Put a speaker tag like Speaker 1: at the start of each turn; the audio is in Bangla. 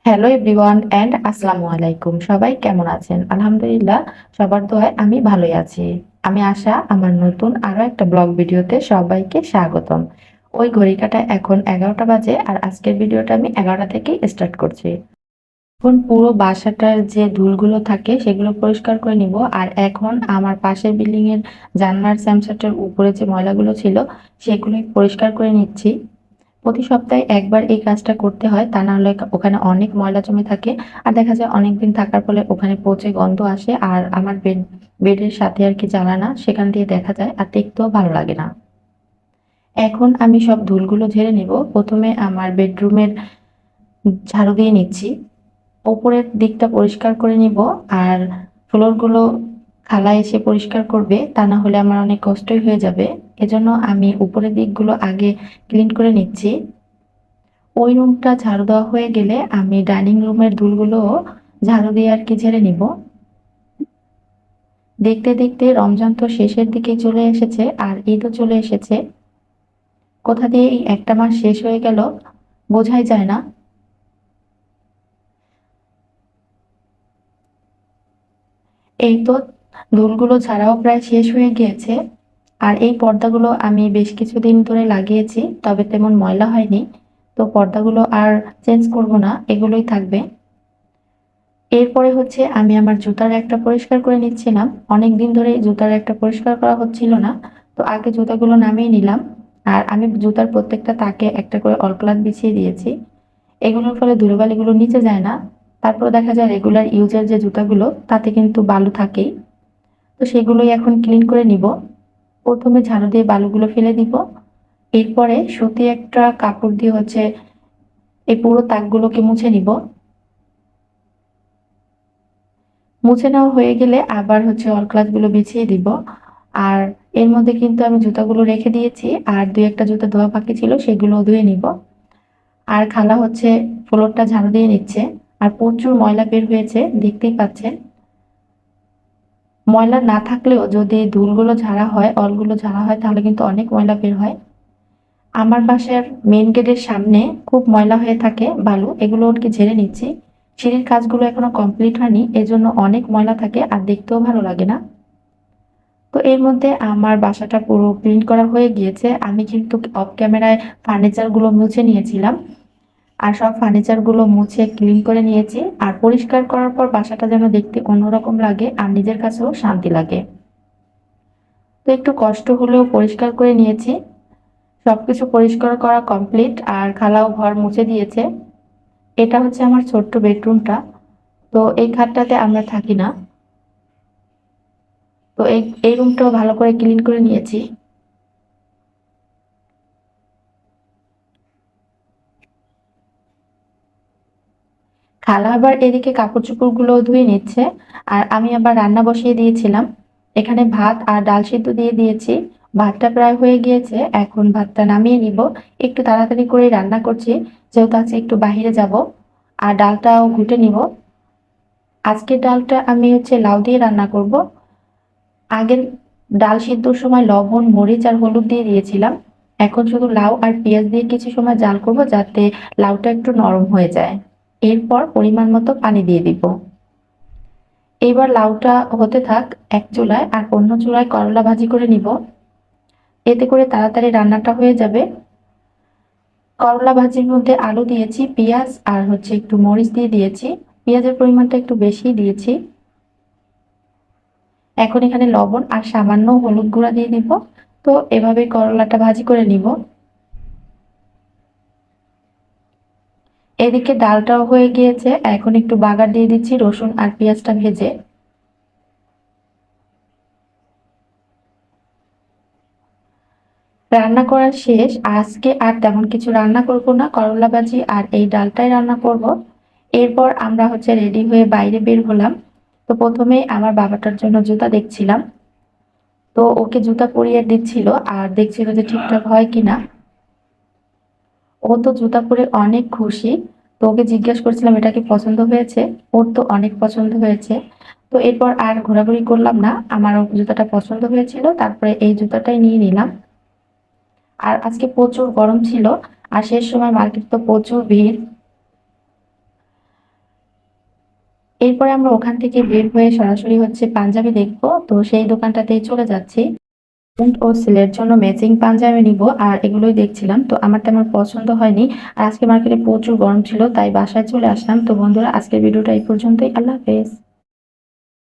Speaker 1: হ্যালো এভরিওয়ান অ্যান্ড আসসালামু আলাইকুম। সবাই কেমন আছেন? আলহামদুলিল্লাহ, সবার দোয়ায় আমি ভালোই আছি। আমি আশা, আমার নতুন আরো একটা ব্লগ ভিডিওতে সবাইকে স্বাগতম। ওই ঘড়ি কাঁটায় এখন ১১টা বাজে আর আজকের ভিডিওটা আমি ১১টা থেকেই স্টার্ট করছি। এখন পুরো বাসাটার যে ধুলগুলো থাকে সেগুলো পরিষ্কার করে নিব। আর এখন আমার পাশের বিল্ডিং এর জানলার স্যামসাটের উপরে যে ময়লাগুলো ছিল সেগুলোই পরিষ্কার করে নিচ্ছি। প্রতি সপ্তাহে একবার এই কাজটা করতে হয়, তা না হলে ওখানে অনেক ময়লা জমে থাকে। আর দেখা যায় অনেকদিন থাকার ফলে ওখানে পচে গন্ধ আসে আর আমার বেডের সাথে আর কি জানালা, সেখান দিয়ে দেখা যায় আর দেখতেও ভালো লাগে না। এখন আমি সব ধুলগুলো ঝেড়ে নিব। প্রথমে আমার বেডরুমের ঝাড়ু দিয়ে নিচ্ছি। ওপরের দিকটা পরিষ্কার করে নিব। আর ফ্লোর গুলো খালা এসে পরিষ্কার করবে, তা না হলে আমার অনেক কষ্টই হয়ে যাবে। এজন্য আমি উপরের দিকগুলো আগে ক্লিন করে নিচ্ছি। ওই রুমটা ঝাড়ু দেওয়া হয়ে গেলে আমি ডাইনিং রুমের ধুলগুলোও ঝাড়ু দিয়ে আর কি ঝেড়ে নিব। দেখতে দেখতে রমজান তো শেষের দিকে চলে এসেছে আর ঈদও চলে এসেছে। কোথা দিয়ে এই একটা মাস শেষ হয়ে গেল বোঝাই যায় না। এই তো ধুলগুলো ঝাড়াও প্রায় শেষ হয়ে গিয়েছে। আর এই পর্দাগুলো আমি বেশ কিছুদিন ধরে লাগিয়েছি, তবে তেমন ময়লা হয়নি। তো পর্দাগুলো আর চেঞ্জ করব না, এগুলোই থাকবে। এরপরে হচ্ছে আমি আমার জুতার একটা পরিষ্কার করে নিচ্ছিলাম। অনেকদিন ধরে জুতার একটা পরিষ্কার করা হচ্ছিল না। তো আগে জুতাগুলো নামিয়ে নিলাম। আর আমি জুতার প্রত্যেকটা তাকে একটা করে অলক্লাচ বিছিয়ে দিয়েছি। এগুলোর ফলে ধুলোবালিগুলো নিচে যায় না। তারপর দেখা যায় রেগুলার ইউজের যে জুতাগুলো তাতে কিন্তু বালু থাকেই। তো সেগুলোই এখন ক্লিন করে নিব। প্রথমে ঝাড়ু দিয়ে বালুগুলো ফেলে দিব। এরপরে সুতি একটা কাপড় দিয়ে হচ্ছে এই পুরো তাকগুলোকে মুছে নিব। মুছে নেওয়া হয়ে গেলে আবার হচ্ছে অলক্লাচগুলো বিছিয়ে দিব। আর এর মধ্যে কিন্তু আমি জুতাগুলো রেখে দিয়েছি আর ২-১ টা জুতা ধোয়া বাকি ছিল, সেগুলোও ধুয়ে নিব। আর খালা হচ্ছে ফ্লোরটা ঝাড়ু দিয়ে নিচ্ছে। আর প্রচুর ময়লা বের হয়েছে, দেখতেই পাচ্ছেন। ময়লা না থাকলেও যদি ধুলগুলো ঝাড়া হয়, অলগুলো ঝাড়া হয় তাহলে কিন্তু অনেক ময়লা বের হয়। আমার বাসার মেইন গেটের সামনে খুব ময়লা হয়ে থাকে বালু, এগুলো আর কি ঝেড়ে নিচ্ছি। সিঁড়ির কাজগুলো এখনো কমপ্লিট হয়নি, এজন্য অনেক ময়লা থাকে আর দেখতেও ভালো লাগে না। তো এর মধ্যে আমার বাসাটা পুরো ক্লিন করা হয়ে গিয়েছে। আমি কিন্তু অফ ক্যামেরায় ফার্নিচার গুলো মুছে নিয়েছিলাম। আর সব ফার্নিচার গুলো মুছে ক্লিন করে নিয়েছি। আর পরিষ্কার করার পর বাসাটা যেন দেখতে অন্যরকম লাগে আর নিজের কাছেও শান্তি লাগে। তো একটু কষ্ট হলেও পরিষ্কার করে নিয়েছি। সবকিছু পরিষ্কার করা কমপ্লিট আর খালাও ঘর মুছে দিয়েছে। এটা হচ্ছে আমার ছোট্ট বেডরুমটা। তো এই খাটটাতে আমরা থাকি না। তো এই রুমটাও ভালো করে ক্লিন করে নিয়েছি। খালা আবার এদিকে কাপড় চোপড় গুলো ধুয়ে নিচ্ছে। আর আমি আবার রান্না বসিয়ে দিয়েছিলাম। এখানে ভাত আর ডাল সিদ্ধ দিয়ে দিয়েছি। ভাতটা প্রায় হয়ে গিয়েছে, এখন ভাতটা নামিয়ে নিব। একটু তাড়াতাড়ি করে রান্না করছি, যেহেতু আজকে একটু বাহিরে যাব। আর ডালটাও ঘুটে নিব। আজকের ডালটা আমি হচ্ছে লাউ দিয়ে রান্না করব। আগের ডাল সিদ্ধর সময় লবণ, মরিচ আর হলুদ দিয়ে দিয়েছিলাম। এখন শুধু লাউ আর পেঁয়াজ দিয়ে কিছু সময় জাল করব, যাতে লাউটা একটু নরম হয়ে যায়। এরপর পরিমাণ মতো পানি দিয়ে দিব। এবার লাউটা হতে থাক এক চুলায়, আর অন্য চুলায় করলা ভাজি করে নিব। এতে করে তাড়াতাড়ি রান্নাটা হয়ে যাবে। করলা ভাজির মধ্যে আলু দিয়েছি, পেঁয়াজ আর হচ্ছে একটু মরিচ দিয়ে দিয়েছি। পেঁয়াজের পরিমাণটা একটু বেশি দিয়েছি। এখন এখানে লবণ আর সামান্য হলুদ গুঁড়া দিয়ে দিব। তো এভাবে করলাটা ভাজি করে নিব। এদিকে ডালটাও হয়ে গিয়েছে, এখন একটু বাগার দিয়ে দিচ্ছি রসুন আর পেঁয়াজটা ভেজে। রান্না করা শেষ। আজকে আর তেমন কিছু রান্না করব না, করলা ভাজি আর এই ডালটাই রান্না করব। এরপর আমরা হচ্ছে রেডি হয়ে বাইরে বের হলাম। তো প্রথমে আমার বাবাটার জন্য জুতা দেখছিলাম। তো ওকে জুতা পরিয়ে দিচ্ছিল আর দেখছিল যে ঠিকঠাক হয় কিনা। ও তো জুতা পরে অনেক খুশি। তো ওকে জিজ্ঞেস করছিলাম এটা কি পছন্দ হয়েছে। ওর তো অনেক পছন্দ হয়েছে। তো এরপর আর ঘোরাঘুরি করলাম না, আমারও জুতাটা পছন্দ হয়েছিল, তারপরে এই জুতাটাই নিয়ে নিলাম। আর আজকে প্রচুর গরম ছিল। আর শেষ সময় মার্কেট তো প্রচুর ভিড়। এরপরে আমরা ওখান থেকে বের হয়ে সরাসরি হচ্ছে পাঞ্জাবি দেখবো। তো সেই দোকানটাতেই চলে যাচ্ছি। প্যান্ট ও ছেলের জন্য ম্যাচিং পাঞ্জাবি নিবো আর এগুলোই দেখছিলাম। তো আমার তেমন পছন্দ হয়নি। আর আজকে মার্কেটে প্রচুর গরম ছিল তাই বাসায় চলে আসলাম। তো বন্ধুরা, আজকের ভিডিওটা এই পর্যন্তই। আল্লাহ হাফেজ।